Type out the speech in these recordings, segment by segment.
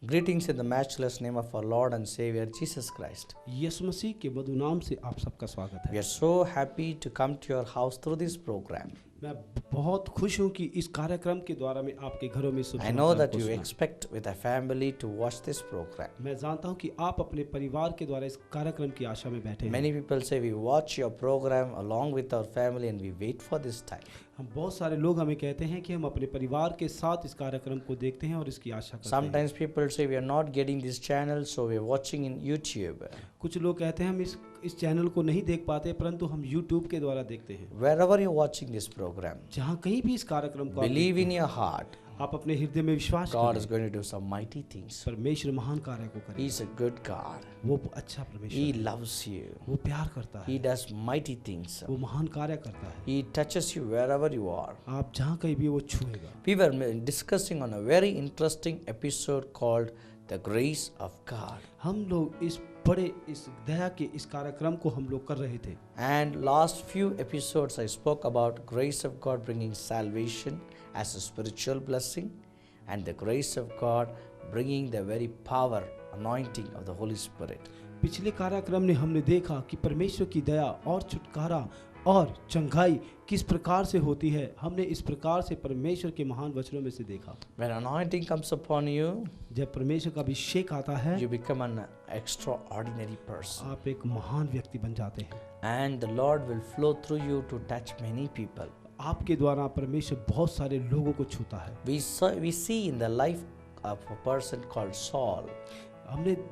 Greetings in the matchless name of our Lord and Savior Jesus Christ. यीशु मसीह के मधु नाम से आप सबका स्वागत We है। are so happy to come to your house through this program. मैं बहुत खुश हूँ कि इस कार्यक्रम के द्वारा मैं आपके घरों में शुभ I know समाचार that को you सुनाऊं। expect with a family to watch this program. मैं जानता हूँ कि आप अपने परिवार के द्वारा इस कार्यक्रम की आशा में बैठे हैं। Many people say we watch your program along with our family and we wait for this time. हम बहुत सारे लोग हमें कहते हैं कि हम अपने परिवार के साथ इस कार्यक्रम को देखते हैं और इसकी आशा करते हैं। Sometimes people say we are not getting this channel, so we are watching in YouTube. कुछ लोग कहते हैं हम इस चैनल को नहीं देख पाते, परंतु हम YouTube के द्वारा देखते हैं। Wherever you're watching this program, जहाँ कहीं भी इस कार्यक्रम को आप believe देखते in your heart, हैं, आप अपने हृदय में विश्वास God करें। is going to do some mighty things. परमेश्वर महान कार्य को करेगा। He's a good God. वो अच्छा परमेश्वर He है। loves you. वो प्यार करता He है। does mighty things. वो महान कार्य करता है। He touches you wherever you are. आप जहाँ कहीं भी वो छुएगा। We were discussing on a very interesting episode called The Grace of God. हम लोग इस दया के इस कार्यक्रम को हम लोग कर रहे थे। And last few episodes I spoke about grace of God bringing salvation as a spiritual blessing and the grace of God bringing the very power, anointing of the Holy Spirit. पिछले कार्यक्रम में हमने देखा कि परमेश्वर की दया और छुटकारा और चंगाई किस प्रकार से होती है। हमने इस प्रकार से परमेश्वर के महान वचनों में से देखा। When anointing comes upon you, जब परमेश्वर का अभिषेक आता है, you become an extraordinary person. आप एक महान व्यक्ति बन जाते हैं। And the Lord will flow through you to touch many people. आपके द्वारा परमेश्वर बहुत सारे लोगों को छूता है। We see in the life of a person called Saul.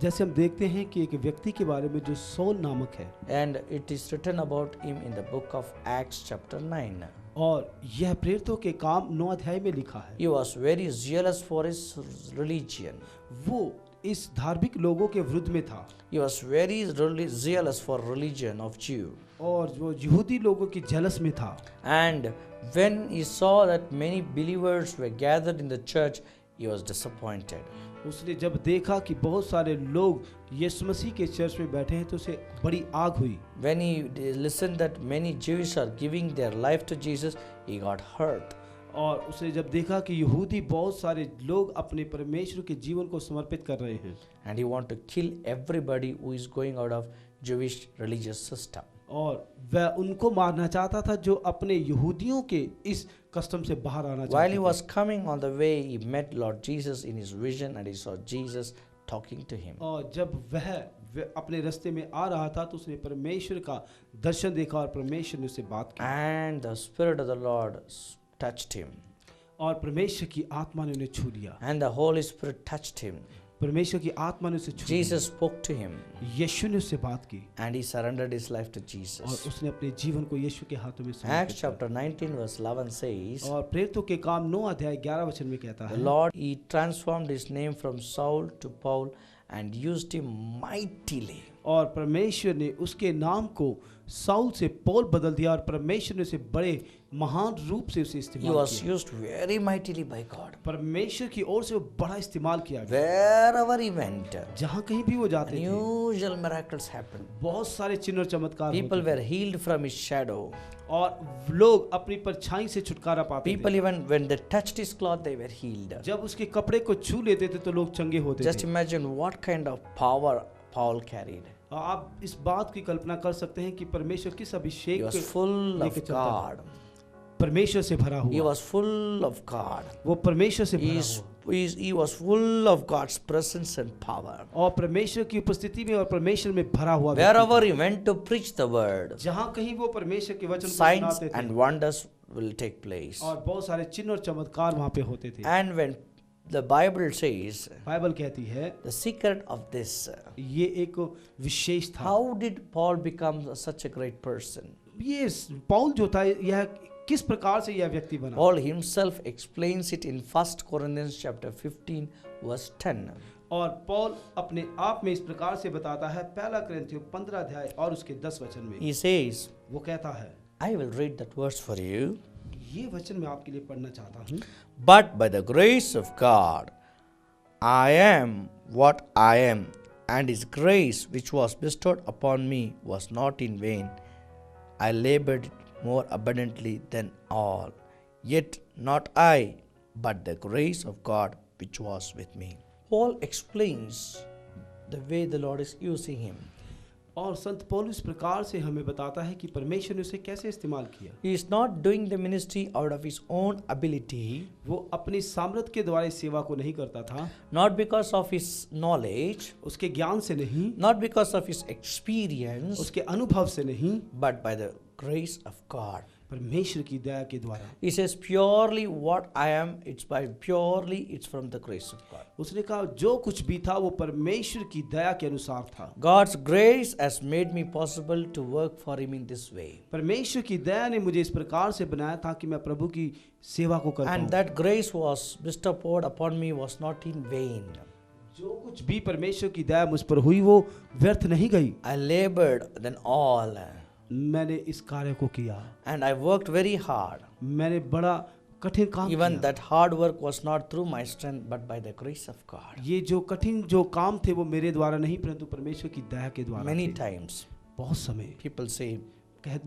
जैसे हम देखते हैं कि एक व्यक्ति के बारे में जो सौल नामक है, And it is written about him in the book of Acts chapter 9. और यह प्रेरितों के काम 9 अध्याय में लिखा है। He was very zealous for his religion. वो इस धार्मिक लोगों के विरुद्ध में था He was very zealous for religion of Jew. और वो यहूदी लोगों की जलस में था। And when he saw that many believers were gathered in the church, he was disappointed. उसने जब देखा कि बहुत सारे लोग यीशु मसीह के चर्च में बैठे हैं तो उसे बड़ी आग हुई। When he listened that many Jews are giving their life to Jesus, he got hurt. और उसने जब देखा कि यहूदी बहुत सारे लोग अपने परमेश्वर के जीवन को समर्पित कर रहे हैं, And he wanted to kill everybody who is going out of Jewish religious system. और वह उनको मारना चाहता था जो अपने यहूदियों के इस कस्टम से बाहर आना While चाहते he थे। was coming on the way, he met Lord Jesus in his vision and he saw Jesus talking to him. और जब वह अपने रास्ते में आ रहा था तो उसने परमेश्वर का दर्शन देखा और परमेश्वर ने उससे बात की। And the Spirit of the Lord touched him. और परमेश्वर की आत्मा ने उन्हें छू लिया। And the Holy Spirit touched him. परमेश्वर की आत्मा ने उसे छू लिया। Jesus spoke to him. यीशु ने उससे बात की And he surrendered his life to और Jesus. उसने अपने जीवन को यीशु के हाथों में Acts समर्पित chapter 19 verse 11 says, किया। और प्रेरितों के काम 9 अध्याय 11 वचन में कहता The है, Lord, he transformed his name from Saul to Paul and used him mightily. और परमेश्वर ने उसके नाम को साउल से पौल बदल दिया और परमेश्वर ने उसे बड़े महान रूप से उसे He इस्तेमाल was किया। used very mightily by God. परमेश्वर की ओर से वो बड़ा इस्तेमाल किया गया। Wherever he went, जहाँ कहीं भी वो जाते थे unusual miracles happened. बहुत सारे चिन्ह और चमत्कार People होते were healed from his shadow. थे और लोग अपनी परछाई से छुटकारा पाते People थे। even when they touched his cloth, they were healed. जब उसके कपड़े को छू लेते थे तो लोग चंगे होते Just थे। imagine what kind of power Paul carried. आप इस बात की कल्पना कर सकते हैं कि परमेश्वर किस He अभिषेक was के full लेके of चलता था। God. परमेश्वर से भरा He हुआ was full of God. वो परमेश्वर से भरा हुआ He was full of God's presence and power. और परमेश्वर की उपस्थिति में और परमेश्वर में भरा हुआ व्यक्ति Wherever he went to preach the word, था। जहाँ कहीं वो परमेश्वर के वचन को signs सुनाते थे and wonders will take place. और बहुत सारे चिन्ह और चमत्कार वहाँ पे होते थे। And when the Bible says Bible कहती है the secret of this, ये एक विशेष था। how did Paul become such a great person? ये पौल जो था यह किस प्रकार से यह व्यक्ति बना। Paul himself explains it in 1 Corinthians chapter 15 verse 10. और पौल अपने आप में इस प्रकार से बताता है, पहला कुरिन्थियों 15 अध्याय और उसके 10 वचन में He says, वो कहता है, I will read that verse for you. ये वचन मैं आपके लिए पढ़ना चाहता हूँ। But by the grace of God, I am what I am, and his grace which was bestowed upon me was not in vain. I labored more abundantly than all, yet not I, but the grace of God which was with me. Paul explains the way the Lord is using him. और संत पौलुस इस प्रकार से हमें बताता है कि परमेश्वर ने उसे कैसे इस्तेमाल किया। He is not doing the ministry out of his own ability, वो अपनी सामर्थ के द्वारा इस सेवा को नहीं करता था, not because of his knowledge, उसके ज्ञान से नहीं, not because of his experience, उसके अनुभव से नहीं, but by the grace of God. परमेश्वर की दया के द्वारा। He says, purely what I am, it's from the grace of God. उसने कहा जो कुछ भी था वो परमेश्वर की दया के अनुसार था। God's grace has made me possible to work for him in this way. परमेश्वर की दया ने मुझे इस प्रकार से बनाया था कि मैं प्रभु की सेवा को कर And पाऊं। that grace was bestowed upon me was not in vain. जो कुछ भी परमेश्वर की दया मुझ पर हुई वो व्यर्थ नहीं गई। I labored than all. मैंने इस कार्य को किया, And I worked very hard. मैंने बड़ा कठिन काम Even किया। that hard work was not through my strength, but by the grace of God. ये जो कठिन जो काम थे वो मेरे द्वारा नहीं परंतु परमेश्वर की दया के द्वारा Many थे। times बहुत समय people say,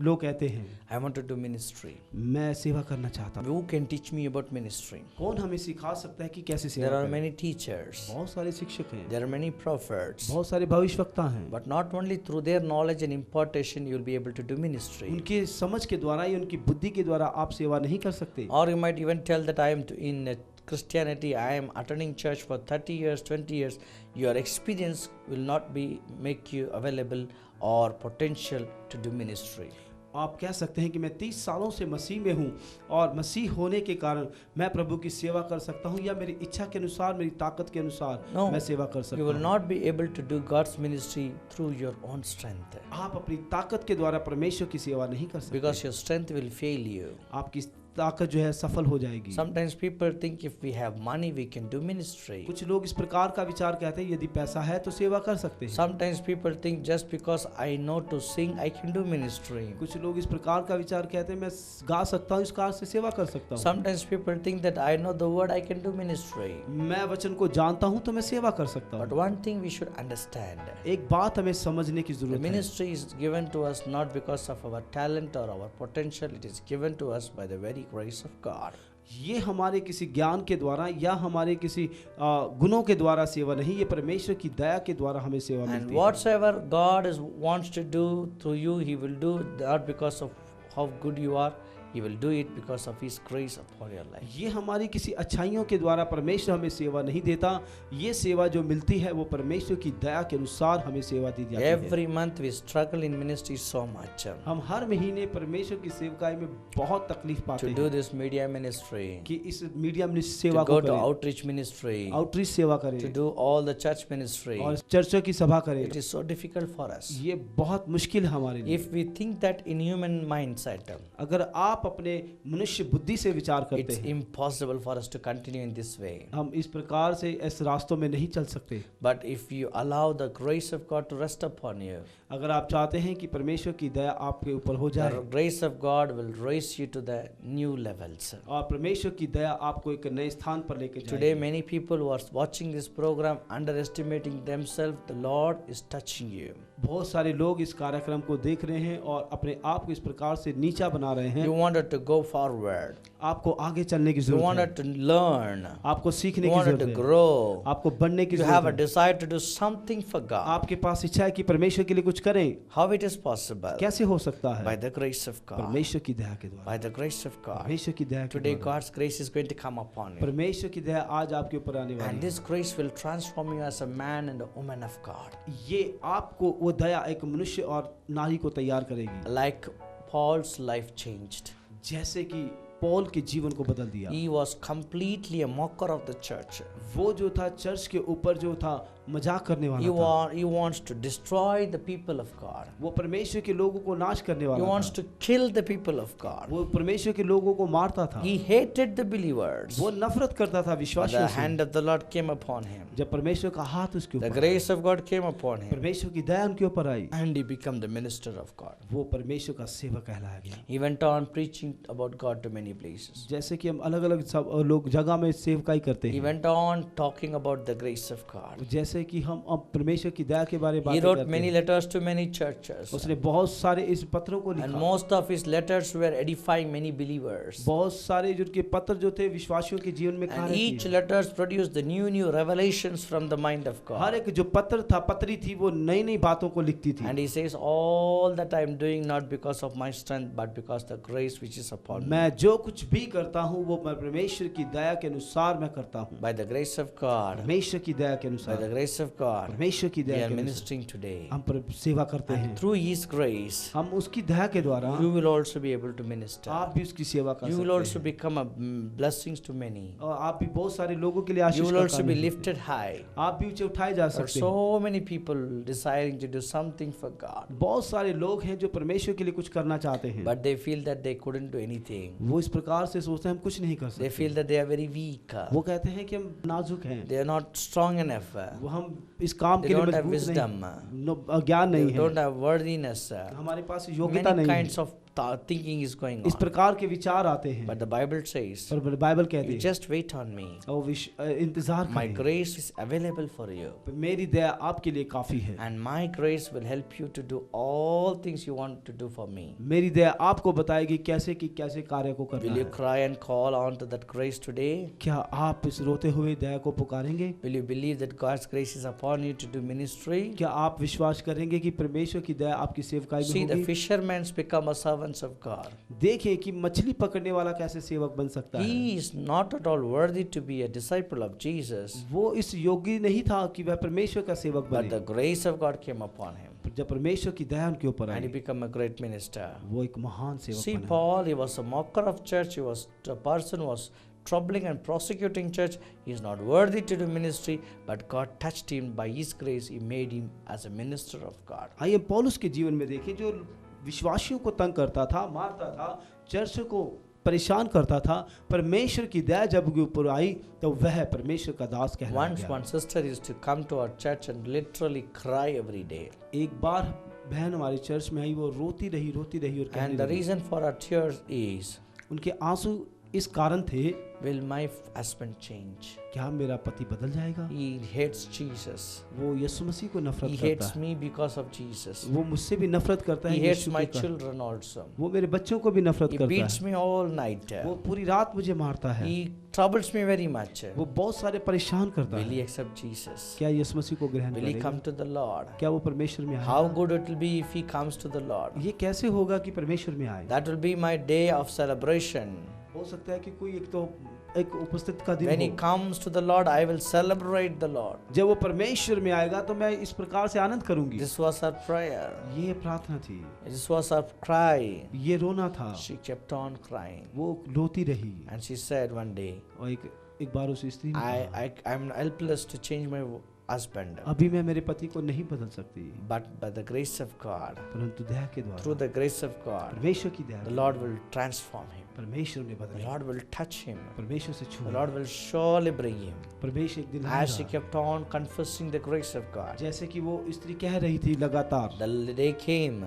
लोग कहते हैं I want to do ministry. मैं सेवा करना चाहता हूँ। Who can teach me about ministry? कौन हमें सिखा सकता है कि कैसे There सेवा are करें? many teachers. बहुत सारे शिक्षक हैं, There are many prophets. बहुत सारे भविष्यवक्ता हैं। But not only through their knowledge and impartation you will be able to do ministry. उनके समझ के द्वारा या उनकी बुद्धि के द्वारा आप सेवा नहीं कर सकते। Or you might even tell that I am in Christianity, I am attending church for 30 years, 20 years. Your experience will not be make you available or potential to do ministry. आप कह सकते हैं कि मैं 30 सालों से मसीह में हूँ और मसीह होने के कारण मैं प्रभु की सेवा कर सकता हूँ या मेरी इच्छा के अनुसार मेरी ताकत के अनुसार No, मैं सेवा कर सकता You will हूँ। not be able to do God's ministry through your own strength. आप अपनी ताकत के द्वारा परमेश्वर की सेवा नहीं कर सकते, Because your strength will fail you. आपकी ताकत जो है सफल हो जाएगी। Sometimes people think if we have money we can do ministry. कुछ लोग इस प्रकार का विचार कहते हैं यदि पैसा है तो सेवा कर सकते हैं। Sometimes people think just because I know to sing I can do ministry. कुछ लोग इस प्रकार का विचार कहते हैं मैं गा सकता हूँ, इस कार से सेवा कर सकता हूँ। Sometimes people think that I know the word I can do ministry. मैं वचन को जानता हूँ तो मैं सेवा कर सकता But हूँ। one thing we should understand. एक बात हमें समझने की The जरूरत है। ministry is given to us not because of our talent or our potential. It is given to us by the very grace of God. ये हमारे किसी ज्ञान के द्वारा या हमारे किसी गुणों के द्वारा सेवा नहीं, ये परमेश्वर की दया के द्वारा हमें सेवा And मिलती है। whatsoever God wants to do through you, He will do not because of how good you are. He will do it because of His grace upon your life. ये हमारी किसी अच्छाइयों के द्वारा परमेश्वर हमें सेवा नहीं देता, ये सेवा जो मिलती है वो परमेश्वर की दया के अनुसार हमें सेवा दी जाती है। Every month we struggle in ministry so much हम हर महीने परमेश्वर की सेवकाई में बहुत तकलीफ पाते to हैं do this media ministry, कि इस मीडिया में to सेवा go को to करें, outreach ministry, आउटरीच सेवा to करें do all the church ministry. और चर्चों की सभा करें। It is so difficult for us. ये बहुत मुश्किल है हमारे लिए। If we think that in human mindset, अगर आप अपने मनुष्य बुद्धि से विचार करते it's हैं, impossible for us to continue in this way. हम इस प्रकार से इस रास्तों में नहीं चल सकते। But if you allow the grace of God to rest upon you, अगर आप चाहते हैं कि परमेश्वर की दया आपके ऊपर हो जाए the grace of God will raise you to the new levels. और परमेश्वर की दया आपको एक नए स्थान पर लेके Today, जाए। many people who are watching this program underestimating themselves, the Lord is touching you. बहुत सारे लोग इस कार्यक्रम को देख रहे हैं और अपने आप को इस प्रकार से नीचा बना रहे हैं। You wanted to go forward. आपको आगे चलने की You जरूरत है, wanted to learn. आपको सीखने You की wanted to जरूरत है, grow. आपको बढ़ने की You have a जरूरत है, desire to do something for God. आपके पास इच्छा है कि परमेश्वर के लिए कुछ करें। How it is possible? कैसे हो सकता By है? the grace of God. परमेश्वर की दया के द्वारा, By the grace of God. परमेश्वर की दया के Today, द्वारा। God's grace is going to come upon you. परमेश्वर की दया आज आपके ऊपर आने And वाली है। this grace will transform you as a man and a woman of God. ये आपको वो दया एक मनुष्य और नारी को तैयार करेगी, Like Paul's life changed. जैसे कि पौल के जीवन को बदल दिया। He was completely a mocker of the church. वो जो था चर्च के ऊपर जो था मजाक करने वाला था, He wants to destroy the people of God. वो परमेश्वर के लोगों को नाश करने He वाला wants था, to kill the people of God. वो परमेश्वर के लोगों को मारता था, He hated the believers. वो नफरत करता था But विश्वासियों the से। hand of the Lord came upon him. जब परमेश्वर का हाथ उसके The ऊपर, grace of God came upon him. परमेश्वर की दया उनके ऊपर आई, And he became the minister of God. वो परमेश्वर का सेवक कहलाया गया। He went on preaching about God to many places. जैसे कि हम अलग अलग सब लोग जगह में सेवकाई करते He हैं, went on talking about the grace of God. जैसे जैसे कि हम अब परमेश्वर की दया के बारे में He बात wrote करते many हैं, letters to many churches, उसने बहुत सारे इस पत्रों को and लिखा। most of his letters were edifying many believers. बहुत सारे जो उनके पत्र जो थे विश्वासियों के जीवन में And कार्य each किए। letters produced the new revelations from the mind of her God. एक जो पत्र था, पत्री थी, वो नई नई बातों को लिखती थी। And he says, all that I am doing not because of my strength, but because the grace which is upon me. मैं जो कुछ भी करता हूँ वो मैं परमेश्वर की दया के अनुसार मैं करता हूँ। By the grace of God, परमेश्वर की दया के by the अनुसार, grace of God, परमेश्वर की we दया are के अनुसार ministering today. हम पर सेवा करते And हैं। through His grace, हम उसकी दया के द्वारा you will also be able to minister. आप भी उसकी सेवा कर You will सकते also हैं become a blessings to many. और आप भी बहुत सारे लोगों के लिए You आशीष will का also कारण be होते हैं। lifted high. आप भी ऊंचे उठाए जा There are सकते हैं। so many people desiring to do something for God, बहुत सारे लोग हैं जो परमेश्वर के लिए कुछ करना चाहते हैं, but they feel that they couldn't do anything. वो इस प्रकार से सोचते हैं हम कुछ नहीं कर They सकते। feel that they are very weak. वो कहते हैं कि हम नाजुक हैं, They are not strong enough. वो हम इस काम They के लिए don't have मजबूत wisdom. नहीं, ज्ञान They नहीं don't है, have worthiness. हमारे पास योग्यता Many नहीं है। kinds of thinking is going इस on. प्रकार के विचार आते हैं, But the Bible says, पर बाइबल कहती you है just wait on me. और इंतजार My करें, grace is available for you. मेरी दया आपके लिए काफी है, And my grace will help you to do all things you want to do for me. मेरी दया आपको बताएगी कैसे कि कैसे कार्य को करना Will you है। cry and call on to that grace today? क्या आप इस रोते हुए दया को पुकारेंगे? Will you believe that God's grace is upon you to do ministry? क्या आप विश्वास करेंगे कि परमेश्वर की दया आपकी सेवकाई See, में the होगी? fishermen become a servants of God. देखिए कि मछली पकड़ने वाला कैसे सेवक बन सकता है। He is not at all worthy to be a disciple of Jesus, वो इस योग्य नहीं था कि वह परमेश्वर का सेवक but the बने, grace of God came upon him, जब परमेश्वर की दया उनके ऊपर and he I became a great minister. वो एक महान सेवक See, बना। Paul, he was a mocker of church. He was a person who was troubling and prosecuting church. He is not worthy to do ministry, but God touched him by His grace. He made him as a minister of God. आइए पौलुस के जीवन में देखें, जो विश्वासियों को तंग करता था, मारता था, चर्च को परेशान करता था, परमेश्वर की दया जब उसके ऊपर आई तो वह परमेश्वर का दास कहलाया Once गया। one sister used to come to our church and literally cry every day. एक बार बहन हमारे चर्च में आई, वो रोती रही और कहने And the लगी। reason for her tears is, उनके आंसू इस कारण थे, will my husband change? क्या मेरा पति बदल जाएगा? He hates Jesus. वो यीशु मसीह को He नफरत करता hates है, me because of Jesus. वो मुझसे भी नफरत करता है He hates यीशु my के कारण। children also. वो मेरे बच्चों को भी नफरत He करता beats है, me all night. वो पूरी रात मुझे मारता है, He troubles me very much. वो बहुत सारे परेशान करता Will he है। accept Jesus? क्या यीशु मसीह को ग्रहण Will he करेगा? come to the Lord? क्या वो परमेश्वर में How आएगा? good it will be if he comes to the Lord. ये कैसे होगा कि परमेश्वर में आए? That will be my day of celebration. हो सकता है कि कोई एक उपस्थित का दिन When he हो, comes to the Lord, I will celebrate the Lord. जब वो परमेश्वर में आएगा तो मैं इस प्रकार से आनंद करूंगी। This was her prayer. ये प्रार्थना थी, This was her cry. ये रोना था, She kept on crying. वो रोती रही। And she said one day, और एक बार उस स्त्री ने कहा, I'm helpless to change my husband. अभी मैं मेरे पति को नहीं बदल सकती, But by the grace of God, परंतु दया के through द्वारा, the grace of God, परमेश्वर की दया, the Lord will transform him. परमेश्वर ने The बदले, Lord will touch him. परमेश्वर से The छू, Lord will surely bring him. परमेश्वर एक दिन As she आएगा। kept on confessing the grace of God, जैसे कि वो स्त्री कह रही थी लगातार, the day came,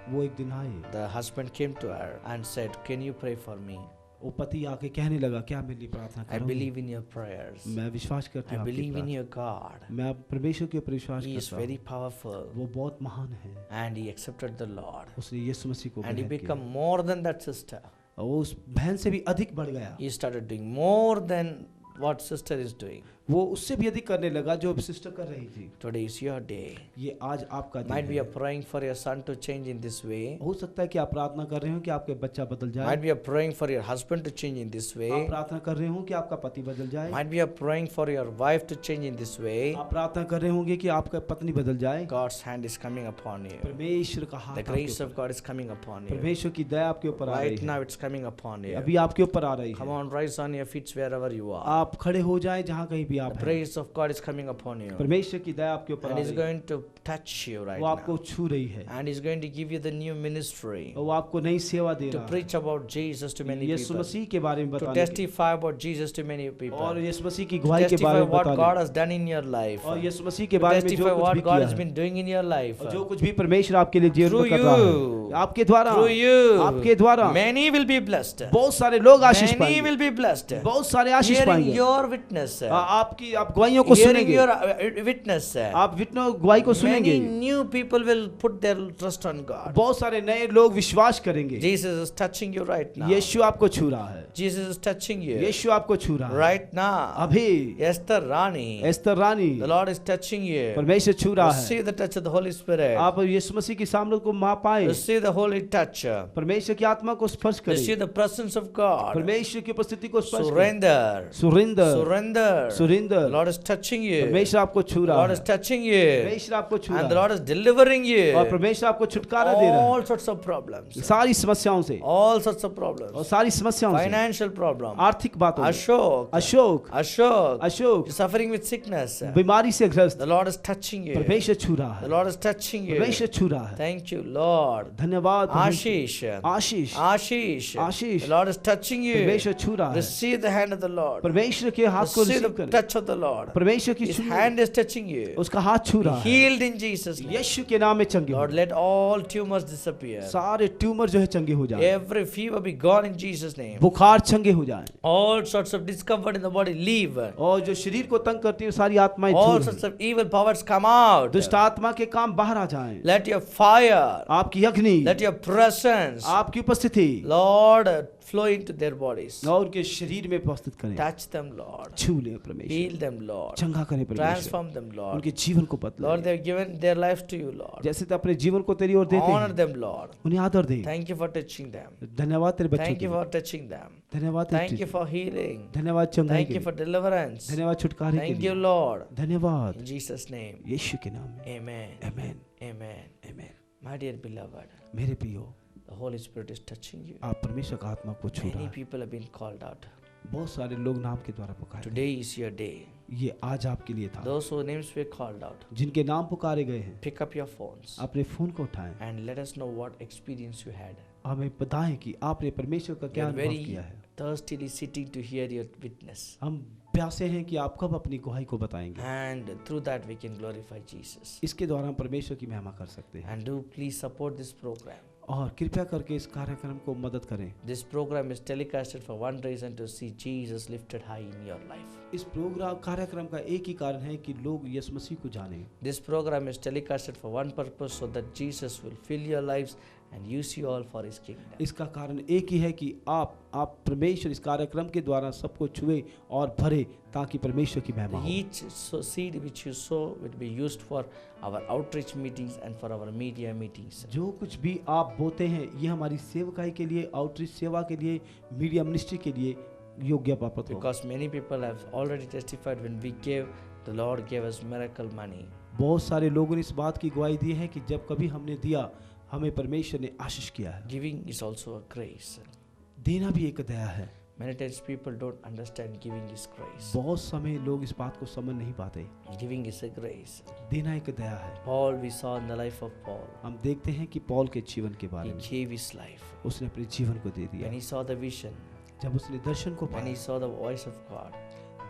वो एक दिन आए, the husband came to her and said, can you pray for me? वो पति आके कहने लगा, क्या मेरे लिए प्रार्थना I करोगे? believe in your prayers. मैं विश्वास करती I हूँ आपकी believe in प्रार्थना। your God. मैं परमेश्वर के ऊपर विश्वास He is करता हूँ, very powerful. वो बहुत महान है। And he accepted the Lord. उसने यीशु मसीह को And he ग्रहण किया, became more than that sister. और वो उस बहन से भी अधिक बढ़ गया। He started doing more than what sister is doing. वो उससे भी अधिक करने लगा जो सिस्टर कर रही थी। Today is your day. ये आज आपका दिन Might be है। you're praying for your son to change in this way. हो सकता है कि आप प्रार्थना कर रहे हो कि आपके बच्चा बदल जाए, Might be you're praying for your husband to change in this आप way. प्रार्थना कर रहे हो कि आपका पति बदल जाए, Might be you're praying for your wife to change in this way. आप प्रार्थना कर रहे होंगे कि आपका पत्नी बदल जाए। God's hand is coming upon you. परमेश्वर का हाथ The आपके grace ऊपर- of God is coming upon you. परमेश्वर की दया आपके ऊपर आ रही Right है, now it's coming upon you. अभी आपके ऊपर आ रही Come है। on, rise on your feet wherever you are. आप खड़े हो जाए जहाँ कहीं भी The आप हैं। grace of God is coming upon you. परमेश्वर की दया आपके ऊपर आ And He's रही है, going to touch you right वो आपको now. छू रही है, And He's going to give you the new ministry और वो आपको नई सेवा दे to रहा है, preach about Jesus to many Yeshu people. मसीह के बारे में To बताने की, testify about Jesus to many और people. यीशु मसीह की To गवाही के testify बारे में what God बताने, has done in your life. और To यीशु मसीह के बारे में जो testify कुछ what भी God किया has है, been doing in your life. और जो कुछ भी परमेश्वर आपके लिए जीवन Through में कर रहा है, you. आपके द्वारा, Through you. आपके द्वारा Many will be blessed. बहुत सारे लोग आशीष Many पाएंगे, will be blessed. बहुत सारे आशीष Hearing पाएंगे। your witness. आप आप गवाहियों को hearing सुनेंगे, your witness. आप विटनो गवाही को सुनेंगे, Many new people will put their trust on God. बहुत सारे नए लोग विश्वास करेंगे। Jesus is touching you right now. यीशु आपको छू रहा है, Jesus is touching you यीशु आपको छू रहा है right now. अभी। Esther Rani, Esther Rani, the Lord is touching you. परमेश्वर छू रहा है। Receive the touch of the Holy Spirit. आप यीशु मसीह की सामर्थ को मा पाए, Receive the holy touch. परमेश्वर की आत्मा को स्पर्श Receive करें, the presence of God. परमेश्वर की उपस्थिति को स्पर्श करें। Surrender. Surinder, Surrender. The Surinder, Lord is touching you. The परमेश्वर आपको छू रहा Lord है, is touching you. परमेश्वर आपको छू And the रहा Lord is delivering है, और you. परमेश्वर आपको छुटकारा दे रहा All sorts of problems. है सारी समस्याओं से, All sorts of और problems. सारी समस्याओं से, Financial problem. आर्थिक बातों से। Ashok. Ashok, Ashok. Ashok You're suffering with sickness. बीमारी से ग्रस्त, The Lord is touching you. परमेश्वर छू रहा The है, Lord is touching you. परमेश्वर छू रहा है। Thank you, Lord. धन्यवाद परमेश्वर। Ashish. Ashish, Ashish. Ashish, The Lord is touching you. परमेश्वर छू रहा है, Receive the hand of the Lord. परमेश्वर के हाथ को Receive रिसीव the करें, touch of the Lord. परमेश्वर की His छू, hand is touching you. उसका हाथ छू Be रहा है। healed in Jesus' name. यीशु के नाम में चंगे हो, Lord, let all tumors disappear. सारे ट्यूमर जो है चंगे हो जाए, Every fever be gone in Jesus' name. बुखार चंगे हो जाए, All sorts of discomfort in the body leave. और जो शरीर को तंग करती है सारी आत्माएं All दूर sorts हैं। of evil powers come out. दुष्ट आत्मा के काम बाहर आ जाएं, Let your fire, आपकी अग्नि, let your presence, आपकी उपस्थिति Lord, flow into their bodies. और उनके शरीर में उपस्थित करें, Touch them, Lord. छू ले परमेश्वर, Heal them, Lord. चंगा करें परमेश्वर, Transform them, Lord. उनके जीवन को Lord, बदले, they've given their lives to you, Lord. जैसे तो अपने जीवन को तेरी ओर देते Honor हैं, them, Lord. उन्हें आदर दे। Thank you for touching them. धन्यवाद तेरे बच्चों Thank के you लिए, for touching them. धन्यवाद तेरे Thank you cheese- for healing. धन्यवाद चंगाई Thank के you for लिए, deliverance. धन्यवाद छुटकारे के Thank you, लिए, Lord. धन्यवाद In Jesus' name. यीशु के नाम में, Amen. Amen, Amen. Amen. My dear beloved, मेरे प्रियो, the Holy Spirit is touching you. आप परमेश्वर का आत्मा को छू रहा Many है, people have been called out. बहुत सारे लोग नाम के द्वारा पुकारे, Today is your day. ये आज आपके लिए था। Those whose names were called out, जिनके नाम पुकारे गए हैं, pick up your phones अपने फोन को उठाएं, and let us know what experience you had. हमें बताएं कि आपने परमेश्वर का We क्या are अनुभव very किया है। thirstily sitting to hear your witness. हम प्यासे हैं कि आप कब अपनी गवाही को बताएंगे, And through that we can glorify Jesus. इसके द्वारा हम परमेश्वर की महिमा कर सकते हैं। And do please support this program. और कृपया करके इस कार्यक्रम को मदद करें। This program is telecasted for one reason, to see Jesus lifted high in your life. इस प्रोग्राम कार्यक्रम का एक ही कारण है कि लोग यीशु मसीह को जानें। This program is telecasted for one purpose, so that Jesus will fill your lives and use you all for his kingdom. इसका कारण एक ही है कि आप परमेश्वर इस कार्यक्रम के द्वारा सबको छुए और भरे, ताकि परमेश्वर की महिमा हो। Each seed which you sow will be used for our outreach meetings and for our media meetings. जो कुछ भी आप बोते हैं ये हमारी सेवकाई के लिए, आउटरीच सेवा के लिए, मीडिया मिनिस्ट्री के लिए योग्य प्राप्त हो। Because many people have already testified, when we gave, the Lord gave us miracle money. बहुत सारे लोगों ने इस बात की गवाही दी है कि जब कभी हमने दिया, हमें परमेश्वर ने आशीष किया है। Giving is also a grace. देना भी एक दया है। Many times people don't understand giving is grace. बहुत समय लोग इस बात को समझ नहीं पाते। Giving is a grace. देना एक दया है। Paul, we saw in the life of Paul, हम देखते हैं कि पौल के जीवन के बारे he में, gave his life. उसने अपने जीवन को दे दिया। When he saw the vision, जब उसने दर्शन को when he पाया, saw the voice of God,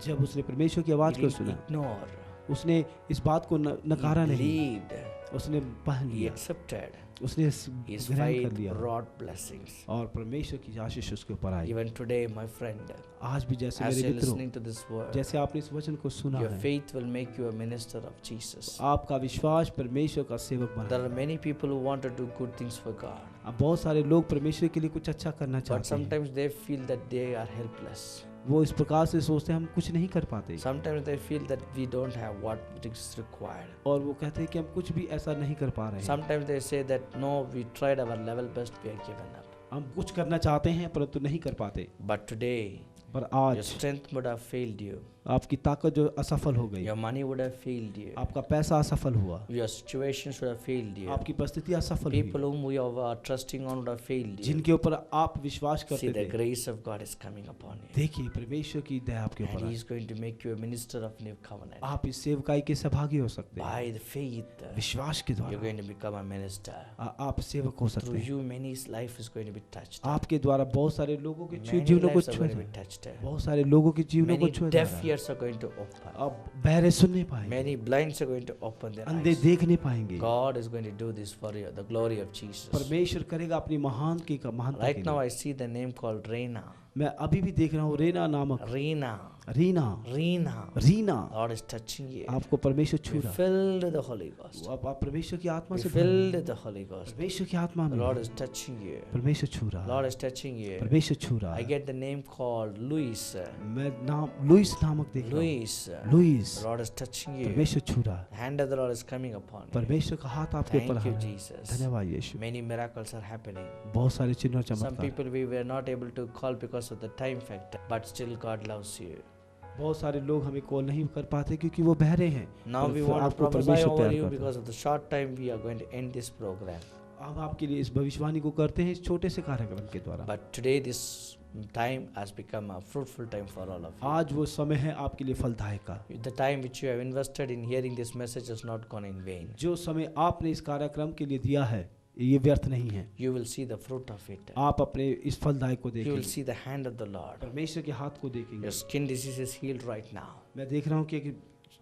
जब उसने परमेश्वर की आवाज he को didn't सुना, ignore. उसने इस बात को नकारा He नहीं, believed. उसने पहन He लिया, accepted. उसने His ग्रहण कर faith लिया brought blessings. और परमेश्वर की आशीष उसके ऊपर आई। Even today, my friend, आज भी जैसे as मेरे you're मित्रों, listening to this word, जैसे आपने इस वचन को सुना your है, faith will make you a minister of Jesus. आपका विश्वास परमेश्वर का सेवक There बना। are many people who want to do good things for God, अब बहुत सारे लोग परमेश्वर के लिए कुछ अच्छा करना but चाहते हैं, sometimes they feel that they are helpless. वो इस प्रकार से सोचते हैं हम कुछ नहीं कर पाते, Sometimes they feel that we don't have what is required. और वो कहते हैं कि हम कुछ भी ऐसा नहीं कर पा रहे हैं। Sometimes they say that no, we tried our level best, we are given up. हम कुछ करना चाहते हैं परंतु नहीं कर पाते। But today, पर your आज strength would have failed you. आपकी ताकत जो असफल हो गई, Your money would have failed you. आपका पैसा असफल हुआ, Your situations would have failed you. आपकी परिस्थिति असफल हुई, People whom we are trusting on would have failed you. जिनके ऊपर आप विश्वास See, करते the थे, grace of God is coming upon you. देखिए परमेश्वर की दया आपके And ऊपर He है। is going to make you a minister of new covenant. आप इस सेवकाई के सहभागी हो सकते हैं, By the faith, विश्वास के you're द्वारा going to become a minister. आप सेवक हो सकते Through हैं। you, many's life is going to be touched. आपके द्वारा बहुत सारे लोगों के Many जीवनों को lives are छुआ going to be जाए, touched. बहुत सारे लोगों के जीवनों को Many छुआ जा deaf रहा है। ears are going to open. अब बहरे सुन नहीं पाएंगे, Many blinds are going to open their अंधे eyes. देख नहीं पाएंगे। God is going to do this for you, the glory of Jesus. परमेश्वर करेगा अपनी महान की महानता Right के now, लिए। I see the name called Reina. मैं अभी भी देख रहा हूँ रेना नामक, Reina. Reena Lord is touching you. आपको परमेश्वर छू Be रहा है। filled with the Holy Ghost. आप परमेश्वर की आत्मा Be से filled with the Holy Ghost. परमेश्वर की आत्मा The में Lord is touching you. परमेश्वर छू रहा है। Lord is touching you. परमेश्वर छू रहा I है। get the name called Louis. मैं नाम लुइस नामक देख रहा हूँ। Louis. Louis The Lord is touching you. परमेश्वर छू रहा है। The hand of the Lord is coming upon you. परमेश्वर का हाथ आपके ऊपर Thank you, है। Jesus. धन्यवाद यीशु। Many miracles are happening. बहुत सारे चिन्ह और Some चमत्कार। people we were not able to call because of the time factor, but still God loves you. बहुत सारे लोग हमें कॉल नहीं कर पाते क्योंकि वो बहरे हैं। Now we want to आपको prophesy परमेश्वर over प्यार you करता है। because of the short time we are going to end this program. अब आपके लिए इस भविष्यवाणी को करते हैं इस छोटे से कार्यक्रम के द्वारा। But today this time has become a fruitful time for all of you. आज वो समय है आपके लिए फलदायक का। The time which you have invested in hearing this message has not gone in vain. जो समय आपने इस कार्यक्रम के लिए दिया है ये व्यर्थ नहीं है। You will see the fruit of it. आप अपने इस फलदायक को You will देखेंगे। see the hand of the Lord. परमेश्वर के हाथ को देखेंगे। Your skin disease is healed right now. मैं देख रहा हूँ कि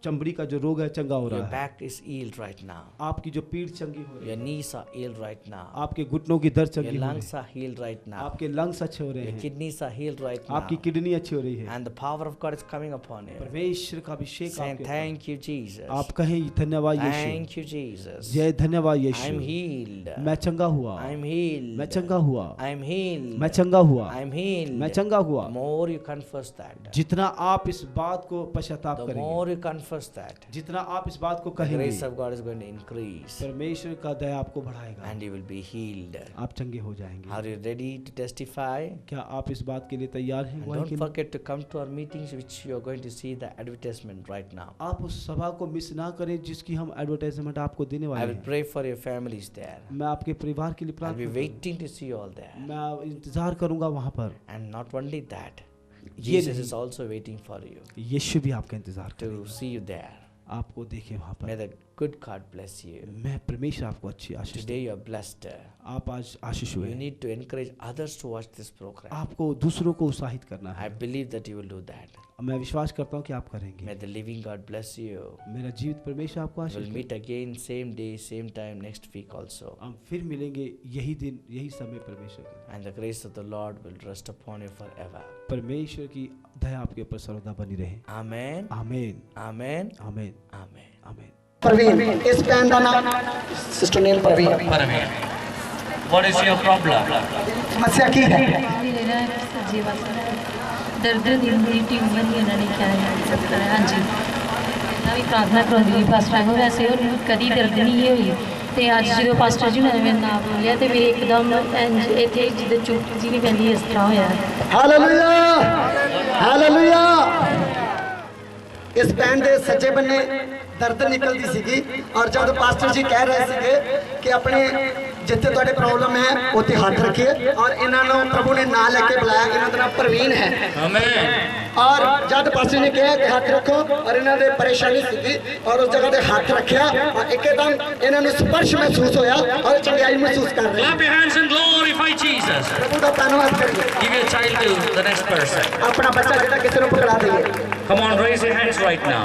चमड़ी का जो रोग है चंगा हो Your रहा है। back is healed right now. आपकी जो पीठ चंगी हो रही Your है। knees are healed right now. आपके घुटनों की दर्द Your चंगी हो रही lungs है। are healed right now. आपके लंग्स अच्छे हो रहे Your हैं। kidneys are healed right now. आपकी किडनी अच्छी हो रही है। And the power of God is coming upon you. परमेश्वर का अभिषेक Saying आपके ऊपर। thank you, Jesus. आप कहें धन्यवाद यीशु। Thank you, Jesus. जय धन्यवाद I'm यीशु। healed. मैं चंगा हुआ। I'm healed. मैं चंगा हुआ। I'm healed. मैं चंगा हुआ। I'm healed. मैं चंगा हुआ। The more you confess that, जितना आप इस बात को पश्चाताप the करेंगे, more you confess that, जितना आप इस बात को the कहेंगे, grace of God is going to increase परमेश्वर का दया आपको बढ़ाएगा। and you will be healed. आप चंगे हो जाएंगे। Are you ready to testify? क्या आप इस बात के लिए तैयार हैं? And गवाही don't के लिए? forget to come to our meetings, which you are going to see the advertisement right now. आप उस सभा को मिस ना करें जिसकी हम एडवर्टाइजमेंट आपको देने I वाले will हैं। pray for your families there. मैं आपके परिवार के लिए I'll be प्रार्थना करूंगा। waiting to see you all there. मैं इंतजार करूंगा वहां पर। And not only that, ये Jesus नहीं। is also waiting for you यीशु भी आपका इंतजार to करेगा। see you there. आपको देखे वहां May पर। the good God bless you. मैं परमेश्वर आपको अच्छी आशीष Today you are blessed. आप आज आशीष You हुए। need to encourage others to watch this program. आपको दूसरों को उत्साहित करना I है। believe that you will do that. मैं विश्वास करता हूँ कि आप करेंगे। May the living God bless you. मेरा जीवित परमेश्वर आपको आशीष We'll दे। meet again same day, same time next week also. हम फिर मिलेंगे यही दिन यही समय परमेश्वर के। And the grace of the Lord will rest upon you forever. परमेश्वर की दया आपके ऊपर सर्वदा बनी रहे। Amen. आमीन Amen. आमीन Amen. आमीन। प्रवीण इस पैन का नाम sister Neel Praveen. What is your problem? समस्या की है? मेरा सजीवा दर्द दिल ਦੀ ट्यूमर ही ਇਹਨਾਂ ਨੇ ਕਿਹਾ ਹੈ ਹਾਂਜੀ ਮੈਂ ਵੀ ਪ੍ਰਾਰਥਨਾ ਕਰਾਉਂਦੀ ਸੀ ਫਸਟ ਟਾਈਮ ਵੈਸੇ ਉਹ ਕਦੀ ਦਰਦ ਨਹੀਂ ਹੋਈ ਤੇ ਅੱਜ ਜਦੋਂ ਪਾਸਟਰ ਜੀ ਨੇ ਮੇਰੇ ਨਾਮ ਬੋਲਿਆ ਤੇ ਮੇਰੇ ਇੱਕਦਮ ਇੰਝ ਇੱਥੇ ਜਿੱਦਾਂ ਚੁੱਪ ਜੀ ਨਹੀਂ ਪੈਂਦੀ ਇਸ ਤਰ੍ਹਾਂ ਹੋਇਆ ਹਾਲੇਲੂਇਆ ਹਾਲੇਲੂਇਆ। ਇਸ ਪੈਨ ਦੇ ਸੱਜੇ ਬੰਨੇ ਦਰਦ ਨਿਕਲਦੀ ਸੀਗੀ ਔਰ ਜਦ ਪਾਸਟਰ ਜੀ ਕਹਿ ਰਹੇ ਸੀਗੇ ਕਿ ਆਪਣੇ ਜਿੱਥੇ ਤੁਹਾਡੇ ਪ੍ਰੋਬਲਮ ਹੈ ਉੱਥੇ ਹੱਥ ਰੱਖिए ਔਰ ਇਹਨਾਂ ਨੂੰ ਪ੍ਰਭੂ ਨੇ ਨਾਂ ਲੈ ਕੇ ਬੁਲਾਇਆ। ਇਹਨਾਂ ਦਾ ਨਾਮ ਪ੍ਰਵੀਨ ਹੈ। Amen. और जब पास्टर ने कहा कि हाथ रखो और इन्होंने परेशानी सी और उस जगह पे हाथ रखा और एकदम इन्होंने स्पर्श महसूस होया और चंगाई महसूस कर रहे। Clap your hands and glorify Jesus. प्रभु का धन्यवाद करिए। Give your child to the next person. अपना बच्चा बेटा किसी को पकड़ा दीजिए। Come on, raise your hands right now.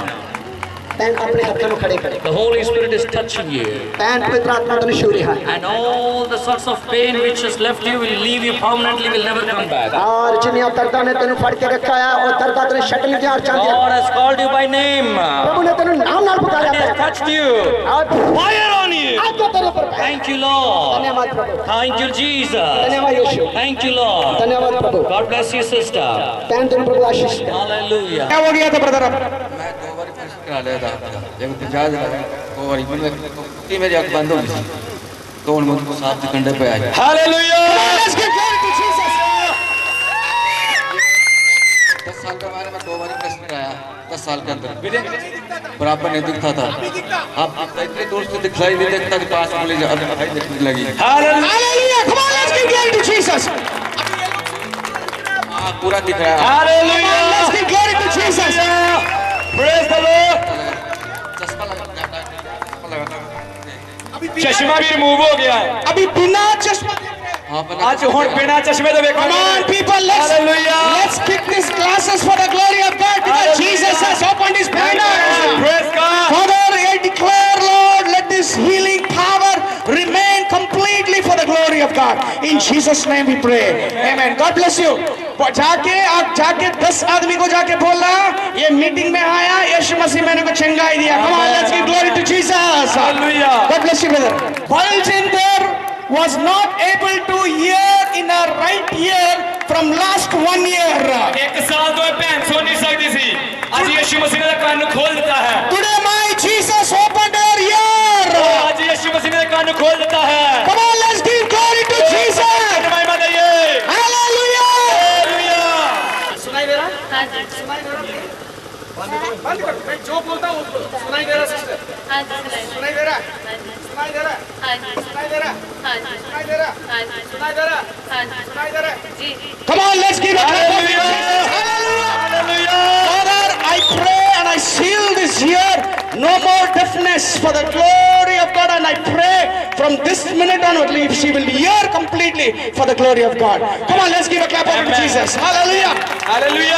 Pan अपने हाथों को खड़े करें। The Holy Spirit is touching you. Pan पवित्र आत्मा का निशूरी है And all the sorts of pain which has left you will leave you permanently, will never come back. और जिन्हें दर्दा ने तेन फड़ के रखा है और दर्दा तेरे शट लिया और चांदी God has called you by name. प्रभु ने तेरे नाम नाल पुकारा And has है touched you. और Fire on you. आज तो तेरे ऊपर है। Thank you, Lord. धन्यवाद प्रभु। Thank you, Jesus. धन्यवाद यीशु। Thank you, Lord. धन्यवाद प्रभु। God bless you, sister. Pan तेरे प्रभु आशीष दे। Hallelujah. क्या हो गया था ब्रदर? मैं 2 बार टेस्ट करा लिया था जब जहाज लगा 2 बार में मेरी आँख बंद हो गई थी तो मुझको 7 कंधे पे आया। Hallelujah. 10 साल का मैंने 2 बार टेस्ट कराया 10 साल के अंदर बराबर नहीं दिखता था। अब इतने दूर से दिखलाई नहीं देता कि पास वाली दिखाई दिखने लगी। Hallelujah. Come on, let's give glory to Jesus. हाँ पूरा दिख रहा है। Hallelujah. Let's give glory to Jesus. Praise the Lord. चश्मा लगा चश्मा भी रिमूव हो गया है अभी बिना चश्मा हाँ आज हुन बिना चश्मे तो देखो come on people let's kick these glasses for the glory of God because Jesus has opened his banners. Praise God. Father, I declare, Lord, let this healing power remain completely for the glory of God In Jesus' name we pray. Amen. God bless you. आप जाके 10 आदमी को जाके बोलना, ये meeting में आया, यीशु मसीह मैंने को चंगाई दिया. Come on, let's give glory to Jesus. Hallelujah. God bless you, brother. Baljinder was not able to hear in a right ear from last 1 year. एक साल तो भैन सुन नहीं सकती थी. आज यीशु मसीह ने कान खोल देता है. Today my Jesus opened her ear. आज यीशु मसीह ने कान खोल देता है. Come on, let's give glory to Jesus. महिमा दीजिए. Hallelujah. सुनाई दे रहा? हाँ जी सुनाई दे रहा? बंद करो, मैं जो बोलता हूँ सुनाई दे रहा सिस्टर? हाँ जी सुनाई दे रहा? हाँ जी सुनाई दे रहा? हाँ जी सुनाई दे रहा? हाँ जी सुनाई दे रहा? हाँ जी सुनाई दे रहा? हाँ जी सुनाई दे रहा? जी Come on, let's give a clap of Jesus. Hallelujah. Father, I pray and I seal this year. No more deafness for the glory of God. And I pray from this minute onwardly, she will hear completely for the glory of God. Come on, let's give a clap of Jesus. Hallelujah. Hallelujah.